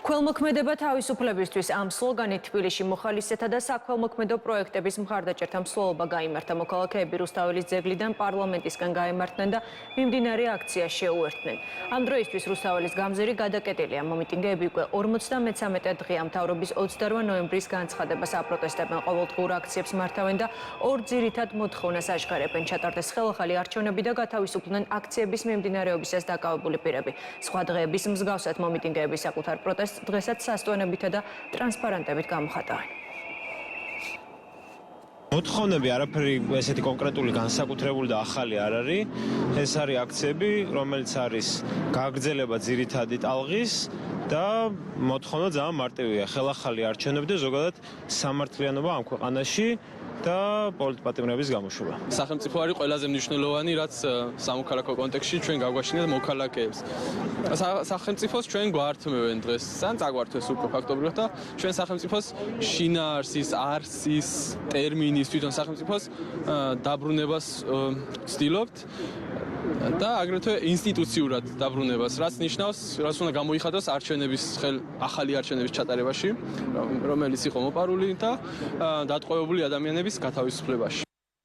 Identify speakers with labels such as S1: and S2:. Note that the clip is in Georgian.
S1: ქველმოქმედება თავისუფლებისთვის ამ სლოგანით თბილისში მოხალისეთა და საქველმოქმედო პროექტების მხარდაჭერთა მსვლელობა გაიმართა. მოქალაქეები რუსთაველის ძეგლიდან პარლამენტისკენ გაემართნენ და მიმდინარე აქციას შეუერთდნენ. ამ დროისთვის რუსთაველის გამზირი გადაკეტილია. მომიტინგეები უკვე 53 დღეა. მთავრობის 28 ნოემბრის განცხადებას აპროტესტებენ, ყოველდღიურ აქციებს მართავენ და ორ ძირითად მოთხოვნას აჩქარებენ. ჩატარდეს ხელახალი არჩევნები და გათავისუფლდნენ აქციების მიმდინარეობისას დაკავებული პირები. სხვა დღეების მსგავსად მომიტინგეები საკუთარ პროტესტს დღესაც სასტვენებითა და ტრანსპარენტებით გამოხატავენ.
S2: მოთხოვნები არაფერი ესეთი კონკრეტული განსაკუთრებული და ახალი არ არის. ეს არის აქციები, რომელიც არის გაგრძელება ძირითადი ტალღის და მოთხოვნა ძალიან მარტივია. ხელახალი არჩევნები და ზოგადად სამართლიანობა ამ ქვეყანაში და პოლიტპატიმრების გამოშვება.
S3: სახელმწიფო არის ყველაზე მნიშვნელოვანი, რაც სამოქალაქო კონტექსტში ჩვენ გავგვაშინეთ მოქალაქეებს. სახელმწიფოს ჩვენ გვართმევენ დღეს, ან წაგვართვეს უკვე ფაქტობრივად და ჩვენ სახელმწიფოს შინაარსის, არსის, ტერმინის თვითონ სახელმწიფოს დაბრუნებას ვცდილობთ. და აგრეთვე ინსტიტუციურად დაბრუნებას, რაც ნიშნავს, რაც უნდა გამოიხადოს ახალი არჩევნების ჩატარებაში, რომელიც იყო მოპარული და დატყვევებული ადამიანების გათავისუფლებაში.